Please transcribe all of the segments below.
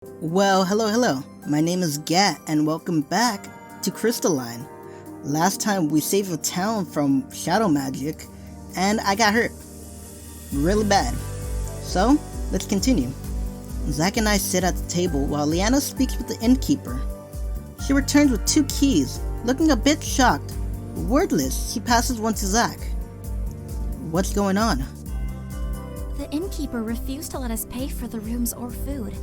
Well, hello. My name is Gat, and welcome back to Crystalline. Last time we saved a town from shadow magic, and I got hurt. Really bad. So, let's continue. Zack and I sit at the table while Leanna speaks with the innkeeper. She returns with 2 keys, looking a bit shocked. Wordless, she passes one to Zack. What's going on? The innkeeper refused to let us pay for the rooms or food.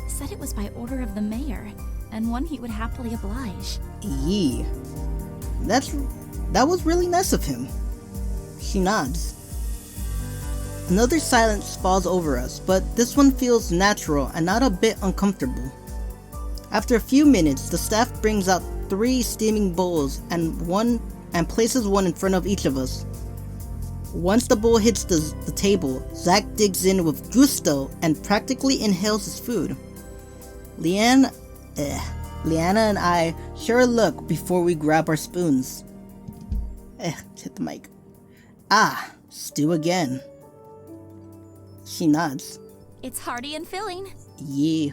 Said it was by order of the mayor, and one he would happily oblige. Yee. That was really nice of him. She nods. Another silence falls over us, but this one feels natural and not a bit uncomfortable. After a few minutes, the staff brings out 3 steaming bowls and places one in front of each of us. Once the bowl hits the table, Zack digs in with gusto and practically inhales his food. Leanna and I share a look before we grab our spoons. Hit the mic. Stew again. She nods. It's hearty and filling. Yeah.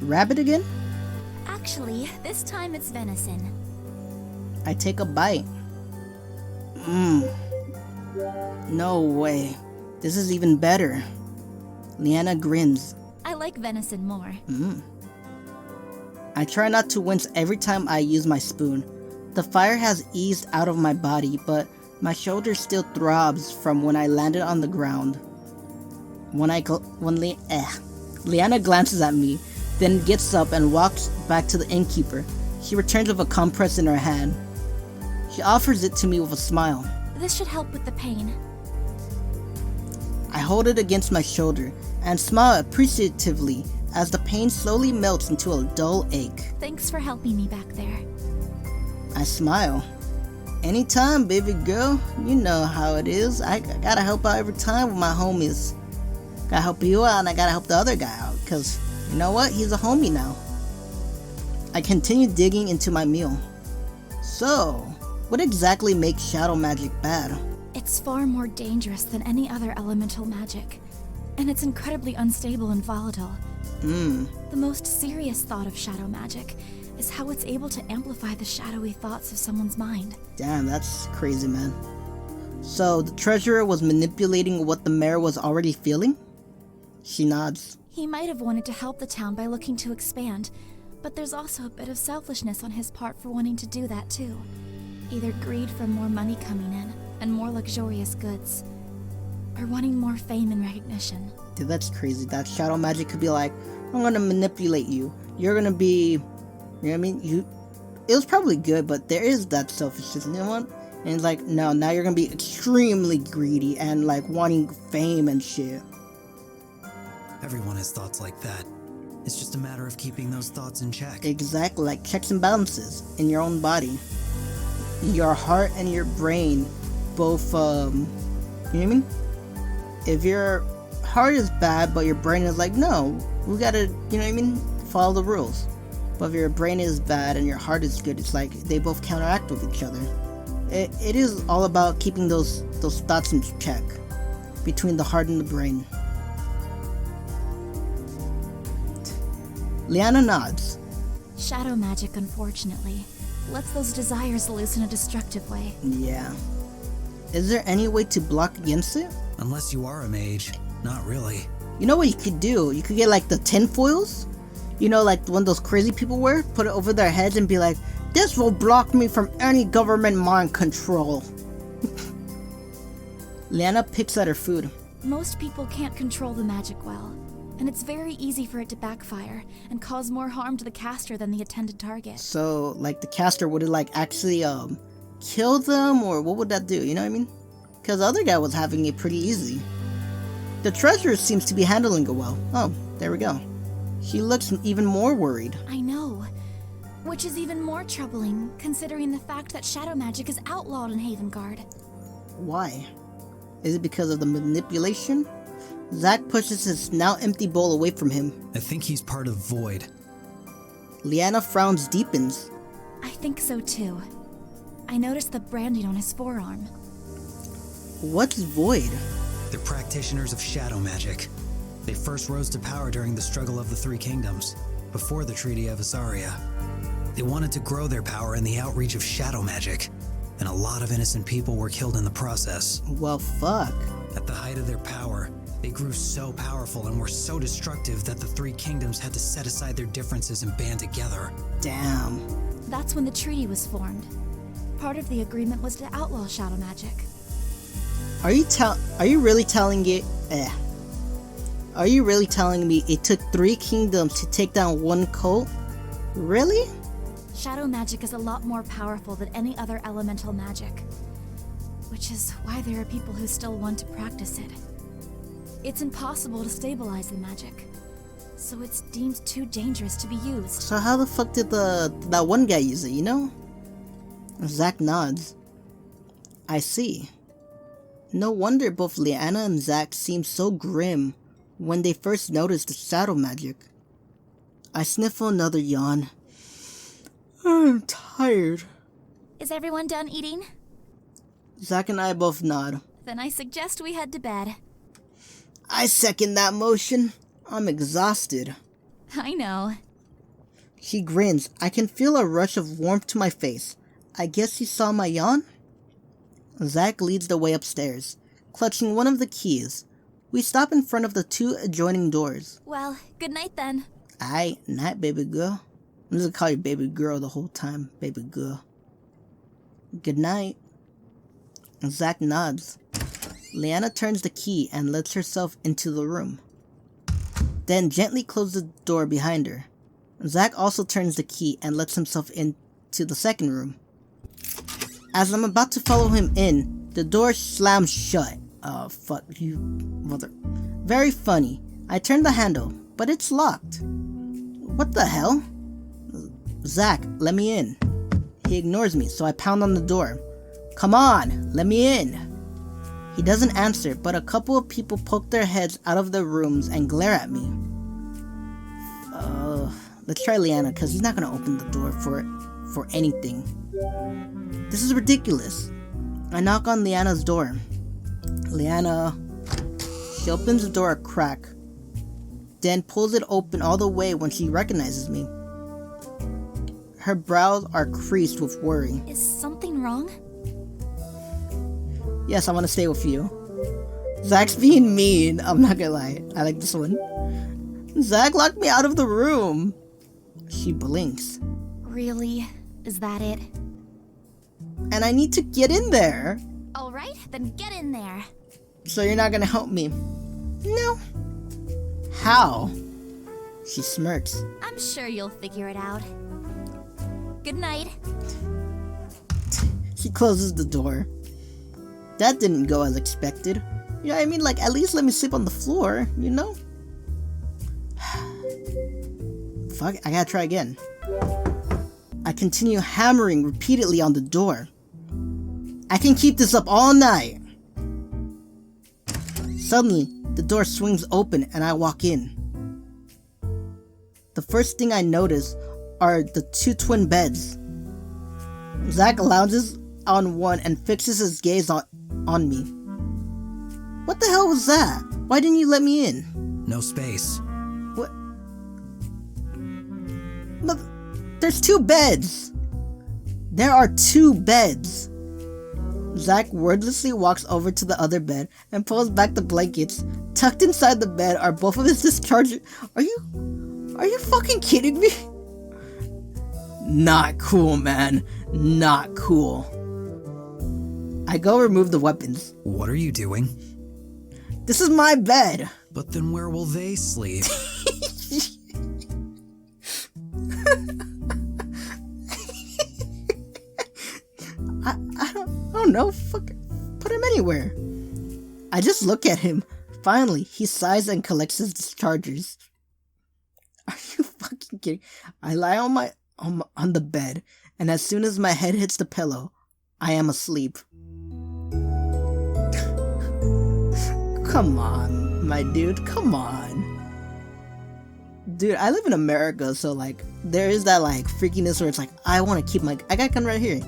Rabbit again? Actually, this time it's venison. I take a bite. No way. This is even better. Leanna grins. I like venison more. I try not to wince every time I use my spoon. The fire has eased out of my body, but my shoulder still throbs from when I landed on the ground. Leanna glances at me, then gets up and walks back to the innkeeper. She returns with a compress in her hand. She offers it to me with a smile. This should help with the pain. I hold it against my shoulder and smile appreciatively as the pain slowly melts into a dull ache. Thanks for helping me back there. I smile. Anytime, baby girl. You know how it is. I gotta help out every time with my homies. Gotta help you out and I gotta help the other guy out, cause you know what? He's a homie now. I continue digging into my meal. So, what exactly makes shadow magic bad? It's far more dangerous than any other elemental magic, and it's incredibly unstable and volatile. The most serious thought of shadow magic is how it's able to amplify the shadowy thoughts of someone's mind. Damn, that's crazy, man. So, the treasurer was manipulating what the mayor was already feeling? She nods. He might have wanted to help the town by looking to expand, but there's also a bit of selfishness on his part for wanting to do that too. Either greed for more money coming in and more luxurious goods, or wanting more fame and recognition. Dude, that's crazy. That shadow magic could be like, I'm gonna manipulate you. You're gonna be, you know what I mean? It was probably good, but there is that selfishness, you know what? And it's like, no, now you're gonna be extremely greedy and like wanting fame and shit. Everyone has thoughts like that. It's just a matter of keeping those thoughts in check. Exactly, like checks and balances in your own body. Your heart and your brain both, you know what I mean? If your heart is bad, but your brain is like, no, we gotta, you know what I mean? Follow the rules. But if your brain is bad and your heart is good, it's like they both counteract with each other. It is all about keeping those thoughts in check between the heart and the brain. Leanna nods. Shadow magic, unfortunately, lets those desires loose in a destructive way. Yeah. Is there any way to block against it? Unless you are a mage. Not really. You know what you could do? You could get like the tinfoils. You know, like the one those crazy people wear? Put it over their heads and be like, this will block me from any government mind control. Leanna picks at her food. Most people can't control the magic well, and it's very easy for it to backfire and cause more harm to the caster than the intended target. So, like the caster, would it like actually kill them, or what would that do? You know what I mean? Because the other guy was having it pretty easy. The treasurer seems to be handling it well. Oh, there we go. She looks even more worried. I know. Which is even more troubling, considering the fact that shadow magic is outlawed in Havengard. Why? Is it because of the manipulation? Zack pushes his now empty bowl away from him. I think he's part of Void. Leanna frowns deepens. I think so too. I noticed the branding on his forearm. What's Void? They're practitioners of shadow magic. They first rose to power during the struggle of the Three Kingdoms, before the Treaty of Azaria. They wanted to grow their power in the outreach of shadow magic, and a lot of innocent people were killed in the process. Well, fuck. At the height of their power, they grew so powerful and were so destructive that the Three Kingdoms had to set aside their differences and band together. Damn. That's when the treaty was formed. Part of the agreement was to outlaw shadow magic. Are you really telling it? Are you really telling me it took 3 kingdoms to take down one cult? Really? Shadow magic is a lot more powerful than any other elemental magic, which is why there are people who still want to practice it. It's impossible to stabilize the magic, so it's deemed too dangerous to be used. So how the fuck did that one guy use it, you know? Zack nods. I see. No wonder both Leanna and Zack seemed so grim when they first noticed the shadow magic. I sniffle another yawn. I'm tired. Is everyone done eating? Zack and I both nod. Then I suggest we head to bed. I second that motion. I'm exhausted. I know. She grins. I can feel a rush of warmth to my face. I guess he saw my yawn? Zack leads the way upstairs, clutching one of the keys. We stop in front of the 2 adjoining doors. Well, good night then. Aight, night, baby girl. I'm just gonna call you baby girl the whole time, baby girl. Good night. Zack nods. Leanna turns the key and lets herself into the room, then gently closes the door behind her. Zack also turns the key and lets himself into the second room. As I'm about to follow him in, the door slams shut. Oh, fuck you, mother. Very funny. I turn the handle, but it's locked. What the hell? Zack, let me in. He ignores me, so I pound on the door. Come on, let me in. He doesn't answer, but a couple of people poke their heads out of their rooms and glare at me. Let's try Leanna, because he's not going to open the door for anything. This is ridiculous. I knock on Leanna's door. Leanna. She opens the door a crack, then pulls it open all the way when she recognizes me. Her brows are creased with worry. Is something wrong? Yes, I want to stay with you. Zack's being mean. I'm not gonna lie. I like this one. Zack locked me out of the room. She blinks. Really? Is that it? And I need to get in there. Alright, then get in there. So you're not gonna help me? No. How? She smirks. I'm sure you'll figure it out. Good night. She closes the door. That didn't go as expected. You know what I mean? Like, at least let me sleep on the floor, you know? Fuck, I gotta try again. I continue hammering repeatedly on the door. I can keep this up all night. Suddenly, the door swings open and I walk in. The first thing I notice are the 2 twin beds. Zack lounges on one and fixes his gaze on me. What the hell was that? Why didn't you let me in? No space. What? Look, there's 2 beds. There are 2 beds. Zack wordlessly walks over to the other bed and pulls back the blankets. Tucked inside the bed are both of his dischargers. Are you fucking kidding me? Not cool, man. Not cool. I go remove the weapons. What are you doing? This is my bed. But then where will they sleep? I don't know. Fuck. Put him anywhere. I just look at him. Finally, he sighs and collects his dischargers. Are you fucking kidding? I lie on the bed, and as soon as my head hits the pillow, I am asleep. Come on, my dude. Come on. Dude, I live in America, so like, there is that like freakiness where it's like, I want to keep I got a gun right here.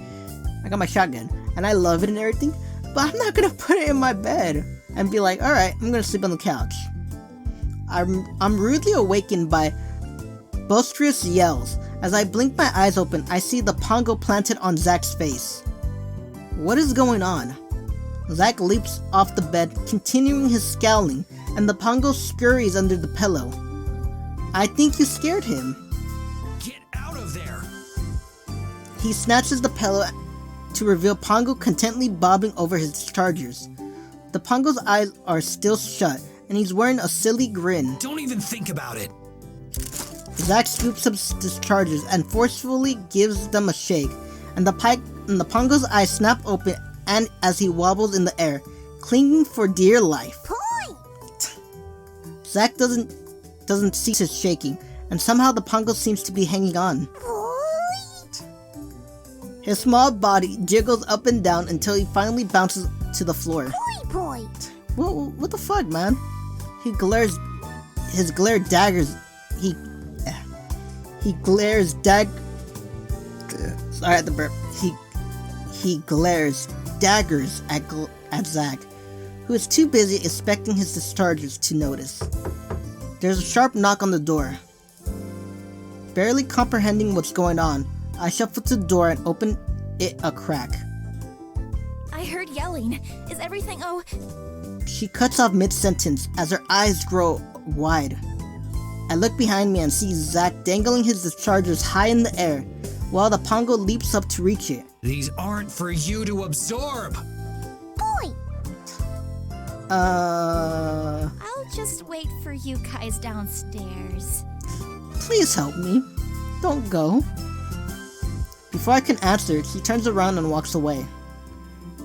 I got my shotgun, and I love it and everything, but I'm not gonna put it in my bed and be like, alright, I'm gonna sleep on the couch. I'm rudely awakened by boisterous yells. As I blink my eyes open, I see the pongo planted on Zack's face. What is going on? Zack leaps off the bed, continuing his scowling, and the pongo scurries under the pillow. I think you scared him. Get out of there! He snatches the pillow to reveal Pongo contently bobbing over his dischargers. The Pongo's eyes are still shut, and he's wearing a silly grin. Don't even think about it! Zack scoops up his dischargers and forcefully gives them a shake, and the Pongo's eyes snap open and as he wobbles in the air, clinging for dear life. Point! Zack doesn't cease his shaking, and somehow the Pongo seems to be hanging on. Point! His small body jiggles up and down until he finally bounces to the floor. Point! What the fuck, man? His glare daggers. He glares Sorry at the burp. He glares daggers at Zack, who is too busy inspecting his dischargers to notice. There's a sharp knock on the door. Barely comprehending what's going on, I shuffle to the door and open it a crack. I heard yelling. Is everything She cuts off mid-sentence as her eyes grow wide. I look behind me and see Zack dangling his dischargers high in the air, while the Pongo leaps up to reach it. These aren't for you to absorb! Point! I'll just wait for you guys downstairs. Please help me. Don't go. Before I can answer, she turns around and walks away.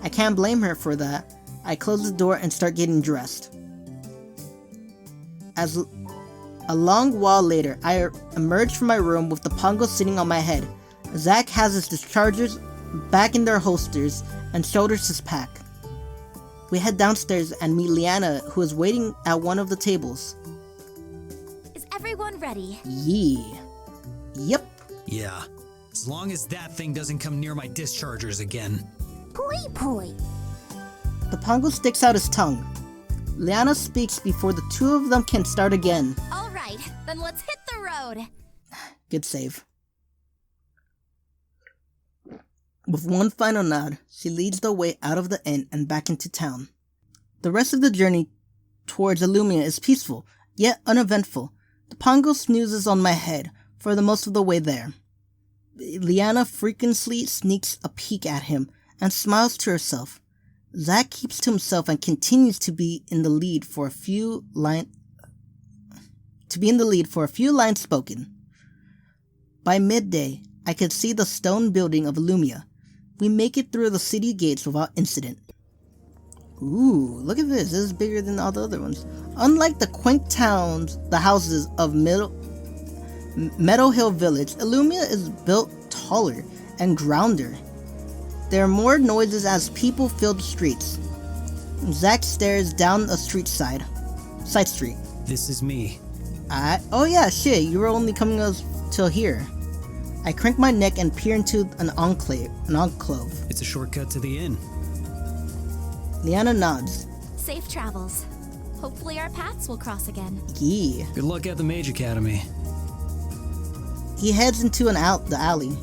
I can't blame her for that. I close the door and start getting dressed. As a long while later, I emerge from my room with the Pongo sitting on my head. Zack has his dischargers back in their holsters and shoulders his pack. We head downstairs and meet Leanna, who is waiting at one of the tables. Is everyone ready? Yep. Yeah, as long as that thing doesn't come near my dischargers again. Point! The Pongo sticks out his tongue. Leanna speaks before the two of them can start again. All right, then let's hit the road. Good save. With one final nod, she leads the way out of the inn and back into town. The rest of the journey towards Illumia is peaceful, yet uneventful. The Pongo snoozes on my head for the most of the way there. Leanna frequently sneaks a peek at him and smiles to herself. Zack keeps to himself and continues to be in the lead for a few lines spoken. By midday, I could see the stone building of Illumia. We make it through the city gates without incident. Ooh, look at this. This is bigger than all the other ones. Unlike the quaint towns, the houses of Meadow Hill Village, Illumia is built taller and grounder. There are more noises as people fill the streets. Zack stares down a side street. This is me. Oh yeah, shit, you were only coming us till here. I crank my neck and peer into an enclave. It's a shortcut to the inn. Leanna nods. Safe travels. Hopefully our paths will cross again. Yeah. Good luck at the Mage Academy. He heads into the alley.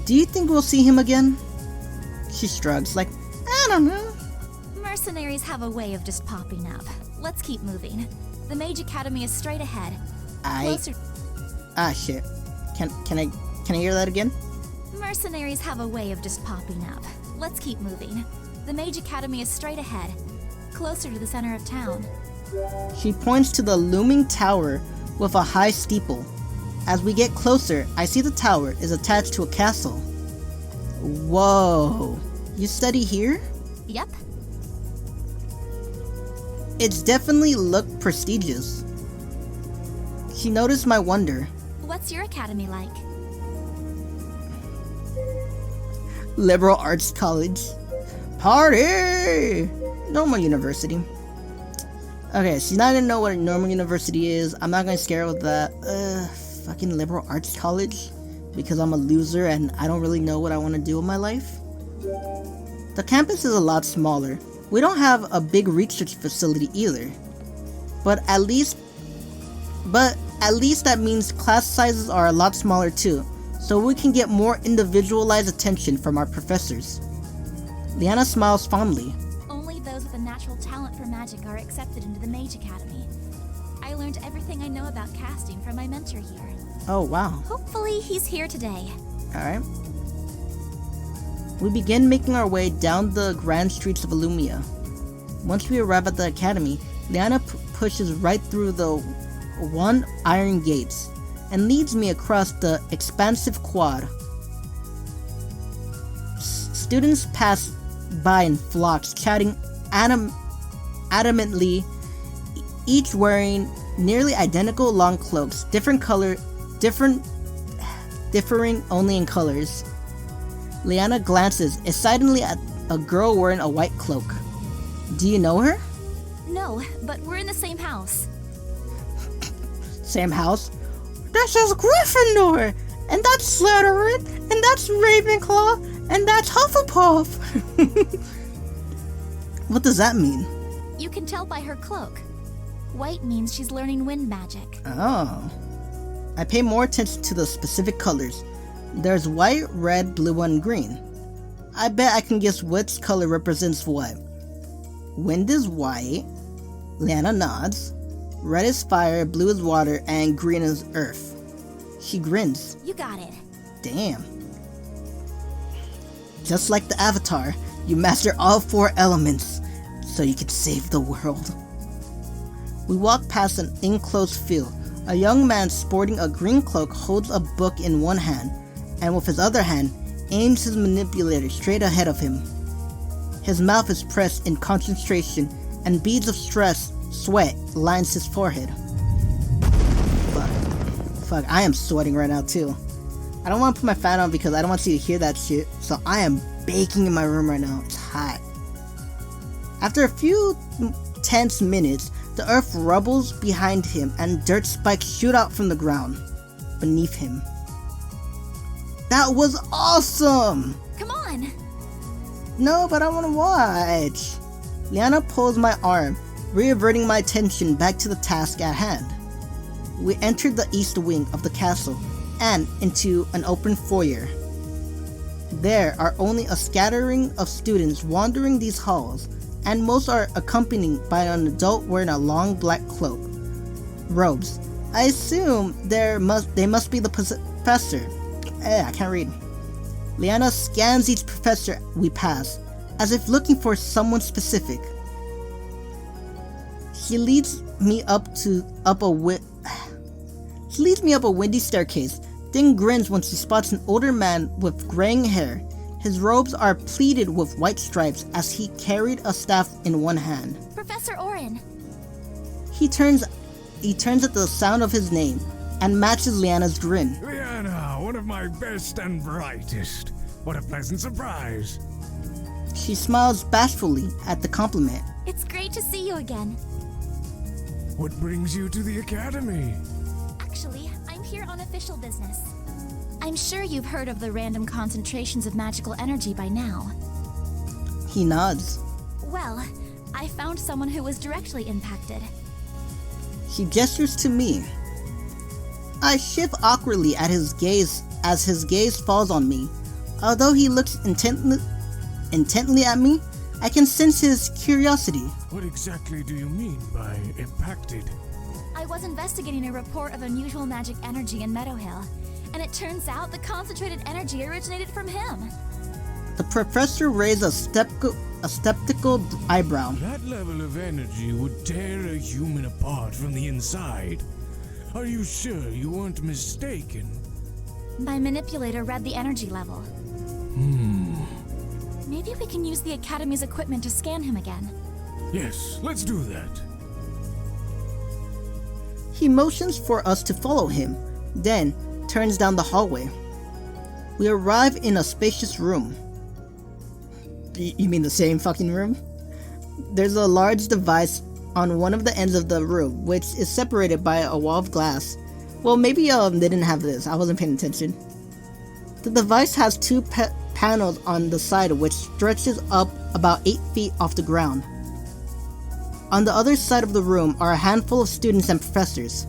Do you think we'll see him again? She shrugs, like, I don't know. Mercenaries have a way of just popping up. Let's keep moving. The Mage Academy is straight ahead. Closer. Ah, shit. Can I hear that again? Mercenaries have a way of just popping up. Let's keep moving. The Mage Academy is straight ahead, closer to the center of town. She points to the looming tower with a high steeple. As we get closer, I see the tower is attached to a castle. Whoa. You study here? Yep. It's definitely looked prestigious. She noticed my wonder. What's your academy like? Liberal arts college. Party! Normal university. Okay, she's not gonna know what a normal university is. I'm not gonna scare her with that. Fucking liberal arts college. Because I'm a loser and I don't really know what I want to do with my life. The campus is a lot smaller. We don't have a big research facility either. But at least that means class sizes are a lot smaller too, so we can get more individualized attention from our professors. Leanna smiles fondly. Only those with a natural talent for magic are accepted into the Mage Academy. I learned everything I know about casting from my mentor here. Oh wow. Hopefully he's here today. Alright. We begin making our way down the grand streets of Illumia. Once we arrive at the academy, Leanna pushes right through the one iron gates and leads me across the expansive quad. Students pass by in flocks, chatting adamantly, each wearing nearly identical long cloaks, differing only in colors. Leanna glances excitedly at a girl wearing a white cloak. Do you know her? No, but we're in the same house. Same house? This is Gryffindor! And that's Slytherin! And that's Ravenclaw! And that's Hufflepuff! What does that mean? You can tell by her cloak. White means she's learning wind magic. Oh. I pay more attention to the specific colors. There's white, red, blue, and green. I bet I can guess which color represents what. Wind is white. Leanna nods. Red is fire, blue is water, and green is earth. She grins. You got it. Damn. Just like the Avatar, you master all 4 elements, so you can save the world. We walk past an enclosed field. A young man sporting a green cloak holds a book in one hand, and with his other hand, aims his manipulator straight ahead of him. His mouth is pressed in concentration, and beads of sweat lines his forehead. Fuck, I am sweating right now too. I don't want to put my fan on because I don't want you to hear that shit, so I am baking in my room right now. It's hot. After a few tense minutes, the earth rumbles behind him and dirt spikes shoot out from the ground beneath him. That was awesome! Come on! No, but I want to watch. Leanna pulls my arm, reaverting my attention back to the task at hand. We entered the east wing of the castle and into an open foyer. There are only a scattering of students wandering these halls, and most are accompanied by an adult wearing a long black cloak. Robes. I assume they must be the professor. I can't read. Leanna scans each professor we pass, as if looking for someone specific. She leads me up a windy staircase, then grins when she spots an older man with graying hair. His robes are pleated with white stripes as he carried a staff in one hand. Professor Orin. He turns at the sound of his name and matches Leanna's grin. Leanna, one of my best and brightest. What a pleasant surprise. She smiles bashfully at the compliment. It's great to see you again. What brings you to the academy? Actually, I'm here on official business. I'm sure you've heard of the random concentrations of magical energy by now. He nods. Well, I found someone who was directly impacted. She gestures to me. I shift awkwardly at his gaze as his gaze falls on me. Although he looks intently at me, I can sense his curiosity. What exactly do you mean by impacted? I was investigating a report of unusual magic energy in Meadowhill, and it turns out the concentrated energy originated from him. The professor raised a skeptical eyebrow. That level of energy would tear a human apart from the inside. Are you sure you weren't mistaken? My manipulator read the energy level. Maybe we can use the Academy's equipment to scan him again. Yes, let's do that. He motions for us to follow him, then turns down the hallway. We arrive in a spacious room. You mean the same fucking room? There's a large device on one of the ends of the room, which is separated by a wall of glass. Well, maybe they didn't have this. I wasn't paying attention. The device has 2 panels on the side which stretches up about 8 feet off the ground. On the other side of the room are a handful of students and professors.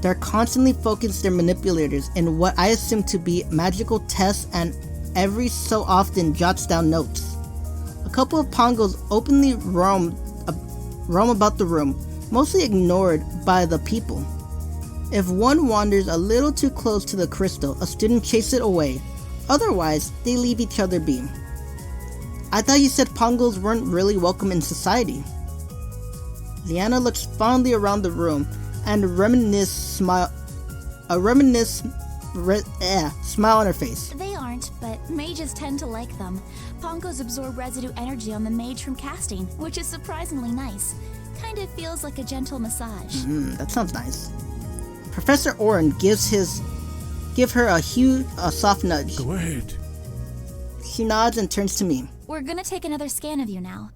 They're constantly focused their manipulators in what I assume to be magical tests and every so often jots down notes. A couple of pongos openly roam about the room, mostly ignored by the people. If one wanders a little too close to the crystal, a student chases it away. Otherwise, they leave each other be. I thought you said pongos weren't really welcome in society. Leanna looks fondly around the room and smile on her face. They aren't, but mages tend to like them. Pongos absorb residue energy on the mage from casting, which is surprisingly nice. Kind of feels like a gentle massage. That sounds nice. Professor Oren give her a soft nudge. Go ahead. She nods and turns to me. We're gonna take another scan of you now.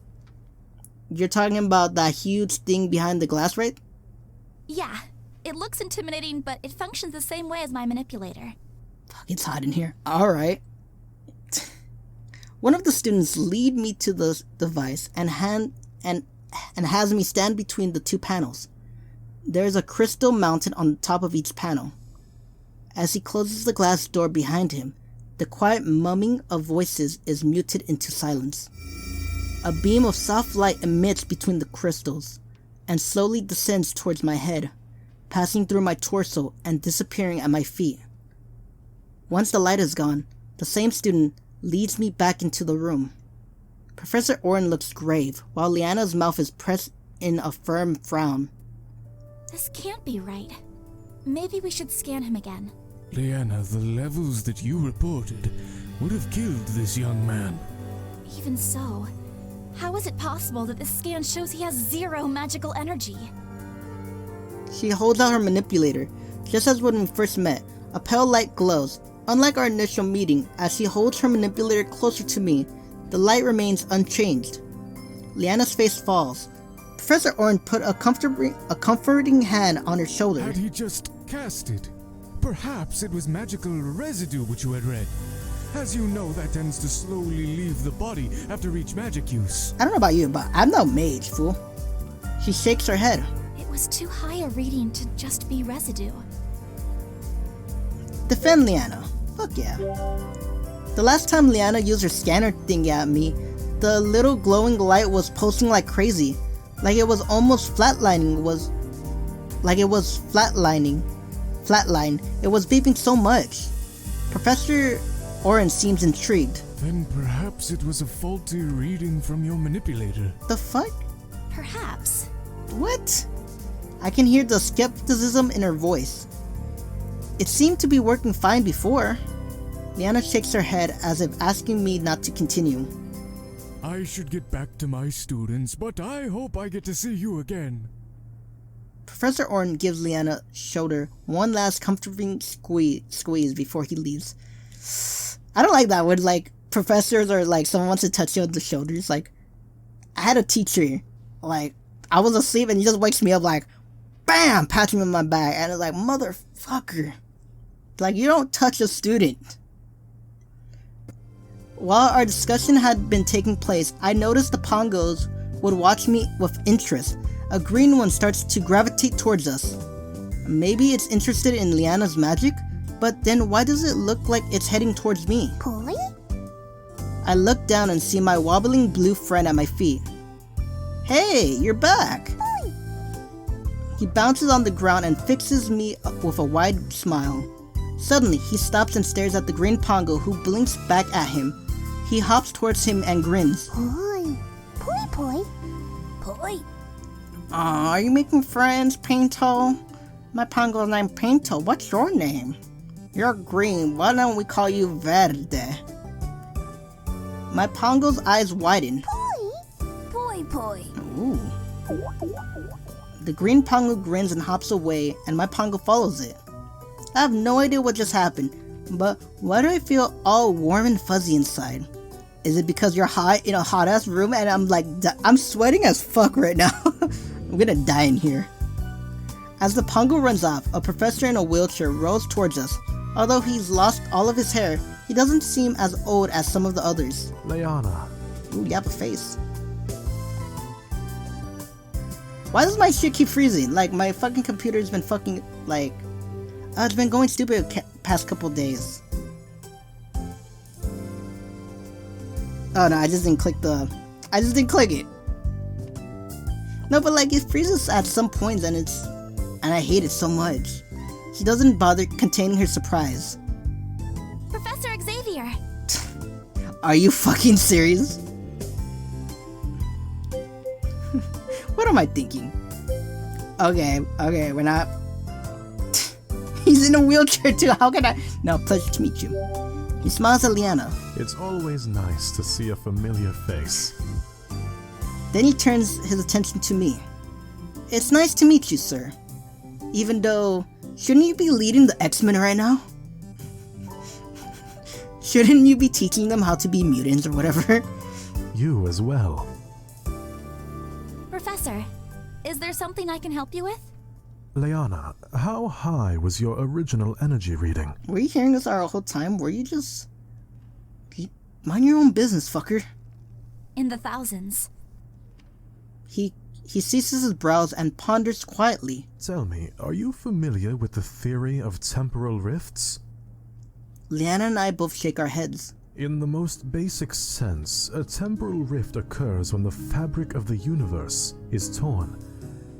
You're talking about that huge thing behind the glass, right? Yeah, it looks intimidating, but it functions the same way as my manipulator. Fuck, it's hot in here. Alright. One of the students lead me to the device and has me stand between the two panels. There's a crystal mounted on the top of each panel. As he closes the glass door behind him, the quiet mumming of voices is muted into silence. A beam of soft light emits between the crystals and slowly descends towards my head, passing through my torso and disappearing at my feet. Once the light is gone, the same student leads me back into the room. Professor Oren looks grave, while Leanna's mouth is pressed in a firm frown. This can't be right. Maybe we should scan him again. Leanna, the levels that you reported would have killed this young man. Even so, how is it possible that this scan shows he has 0 magical energy? She holds out her manipulator. Just as when we first met, a pale light glows. Unlike our initial meeting, as she holds her manipulator closer to me, the light remains unchanged. Leanna's face falls. Professor Oren put a comforting hand on her shoulder. Had he just cast it? Perhaps it was magical residue which you had read. As you know, that tends to slowly leave the body after each magic use. I don't know about you, but I'm no mage, fool. She shakes her head. It was too high a reading to just be residue. Defend Leanna. Fuck yeah. The last time Leanna used her scanner thing at me, the little glowing light was pulsing like crazy. Like it was almost flatlining. Flatline. It was beeping so much. Professor Oren seems intrigued. Then perhaps it was a faulty reading from your manipulator. The fuck? Perhaps. What? I can hear the skepticism in her voice. It seemed to be working fine before. Leanna shakes her head as if asking me not to continue. I should get back to my students, but I hope I get to see you again. Professor Oren gives Leanna's shoulder one last comforting squeeze before he leaves. I don't like that when like professors or like someone wants to touch you on the shoulders. Like, I had a teacher, like I was asleep and he just wakes me up like, bam, pats me on my back, and it's like, motherfucker, like you don't touch a student. While our discussion had been taking place, I noticed the pongos would watch me with interest. A green one starts to gravitate towards us. Maybe it's interested in Leanna's magic, but then why does it look like it's heading towards me? Poi? I look down and see my wobbling blue friend at my feet. Hey, you're back! Poi! He bounces on the ground and fixes me up with a wide smile. Suddenly, he stops and stares at the green pongo, who blinks back at him. He hops towards him and grins. Poi! Poi poi! Poi! Aw, are you making friends, Painto? My pongo's named Painto. What's your name? You're green. Why don't we call you Verde? My pongo's eyes widen. Poi! Poi poi! Ooh. The green pongo grins and hops away, and my pongo follows it. I have no idea what just happened, but why do I feel all warm and fuzzy inside? Is it because you're hot in a hot ass room and I'm sweating as fuck right now? I'm gonna die in here. As the pongo runs off, a professor in a wheelchair rolls towards us. Although he's lost all of his hair, he doesn't seem as old as some of the others. Leanna. Ooh, you have a face. Why does my shit keep freezing? Like, my fucking computer's been fucking, like... it's been going stupid past couple days. Oh no, I just didn't click it. No, but like, it freezes at some points and I hate it so much. She doesn't bother containing her surprise. Professor Xavier! Are you fucking serious? What am I thinking? Okay, we're not... He's in a wheelchair too, how can I... No, pleasure to meet you. He smiles at Leanna. It's always nice to see a familiar face. Then he turns his attention to me. It's nice to meet you, sir. Even though... Shouldn't you be leading the X-Men right now? Shouldn't you be teaching them how to be mutants or whatever? You as well. Professor, is there something I can help you with? Leanna, how high was your original energy reading? Were you hearing this our whole time? Were you just... Mind your own business, fucker. In the thousands. He ceases his brows and ponders quietly. Tell me, are you familiar with the theory of temporal rifts? Leanna and I both shake our heads. In the most basic sense, a temporal rift occurs when the fabric of the universe is torn.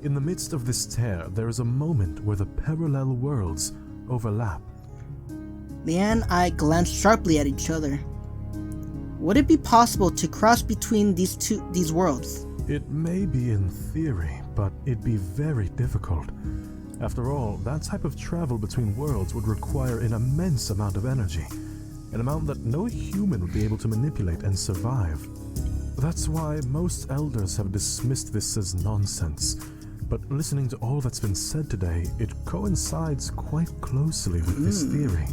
In the midst of this tear, there is a moment where the parallel worlds overlap. Leanna and I glance sharply at each other. Would it be possible to cross between these worlds? It may be in theory, but it'd be very difficult. After all, that type of travel between worlds would require an immense amount of energy, an amount that no human would be able to manipulate and survive. That's why most elders have dismissed this as nonsense, but listening to all that's been said today, it coincides quite closely with this theory.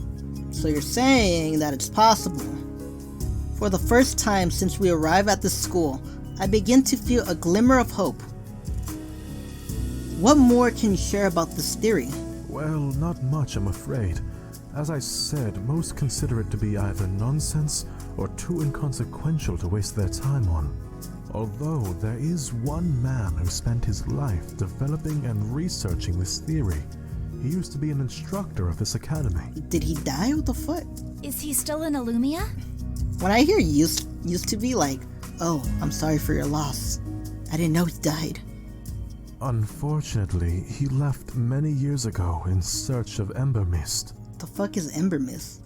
So you're saying that it's possible. For the first time since we arrived at this school, I begin to feel a glimmer of hope. What more can you share about this theory? Well, not much, I'm afraid. As I said, most consider it to be either nonsense or too inconsequential to waste their time on. Although there is one man who spent his life developing and researching this theory. He used to be an instructor of this academy. Did he die? What the fuck? Is he still in Illumia? When I hear used to be like, oh, I'm sorry for your loss. I didn't know he died. Unfortunately, he left many years ago in search of Ember Mist. The fuck is Ember Mist?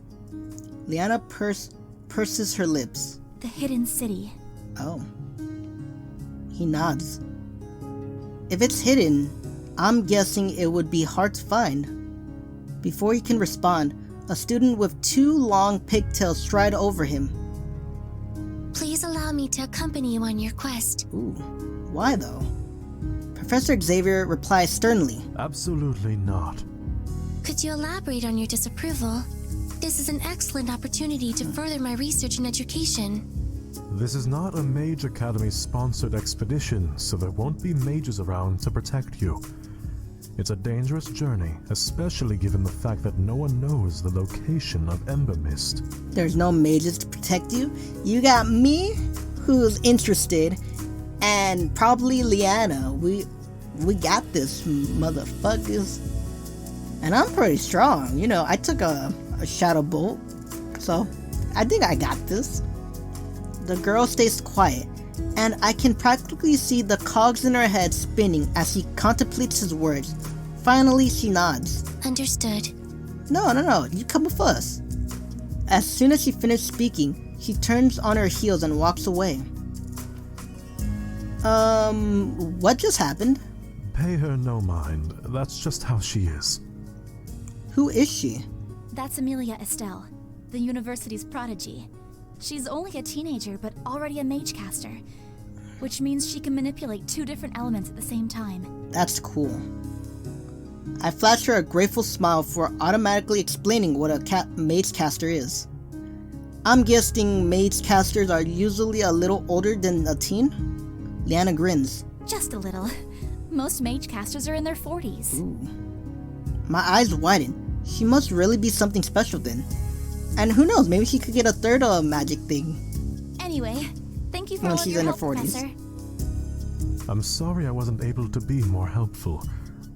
Leanna purses her lips. The hidden city. Oh. He nods. If it's hidden, I'm guessing it would be hard to find. Before he can respond, a student with 2 long pigtails stride over him. Please allow me to accompany you on your quest. Ooh, why though? Professor Xavier replies sternly. Absolutely not. Could you elaborate on your disapproval? This is an excellent opportunity to further my research and education. This is not a Mage Academy sponsored expedition, so there won't be mages around to protect you. It's a dangerous journey, especially given the fact that no one knows the location of Ember Mist. There's no mages to protect you. You got me, who's interested, and probably Leanna. We got this, motherfuckers. And I'm pretty strong. You know, I took a shadow bolt, so I think I got this. The girl stays quiet, and I can practically see the cogs in her head spinning as she contemplates his words. Finally, she nods. Understood. No, you come with us. As soon as she finished speaking, she turns on her heels and walks away. What just happened? Pay her no mind. That's just how she is. Who is she? That's Amelia Estelle, the university's prodigy. She's only a teenager, but already a mage caster, which means she can manipulate 2 different elements at the same time. That's cool. I flash her a grateful smile for automatically explaining what a mage caster is. I'm guessing mage casters are usually a little older than a teen? Leanna grins. Just a little. Most mage casters are in their 40s. Ooh. My eyes widen. She must really be something special then. And who knows, maybe she could get a third magic thing. Anyway, thank you for When all of she's your in her help, 40s. Professor. I'm sorry I wasn't able to be more helpful,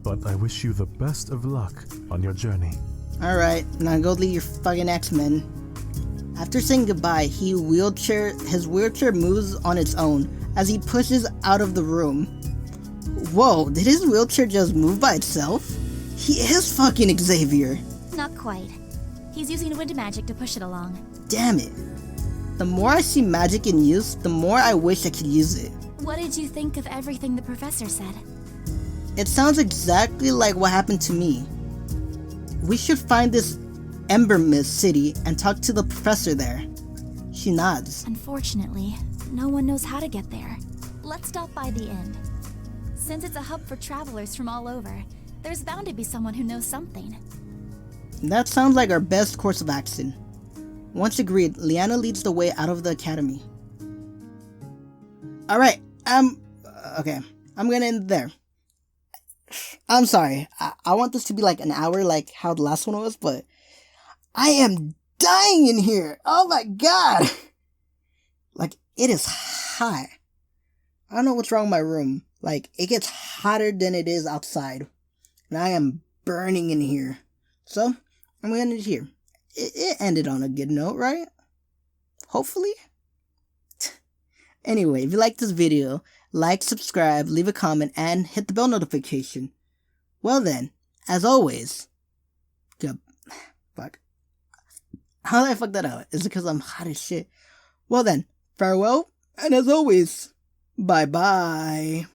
but I wish you the best of luck on your journey. Alright, now go lead your fucking X-Men. After saying goodbye, his wheelchair moves on its own as he pushes out of the room. Whoa, did his wheelchair just move by itself? He is fucking Xavier. Not quite. He's using wind magic to push it along. Damn it. The more I see magic in use, the more I wish I could use it. What did you think of everything the professor said? It sounds exactly like what happened to me. We should find this Ember Mist city and talk to the professor there. She nods. Unfortunately, no one knows how to get there. Let's stop by the inn. Since it's a hub for travelers from all over, there's bound to be someone who knows something. That sounds like our best course of action. Once agreed, Leanna leads the way out of the academy. Alright, okay, I'm gonna end there. I'm sorry, I want this to be like an hour like how the last one was, but I am dying in here! Oh my god! Like, it is hot. I don't know what's wrong with my room. Like, it gets hotter than it is outside. And I am burning in here. So, I'm gonna end it here. It ended on a good note, right? Hopefully? Anyway, if you like this video, like, subscribe, leave a comment, and hit the bell notification. Well then, as always, fuck. How did I fuck that out? Is it because I'm hot as shit? Well then, farewell, and as always, bye-bye.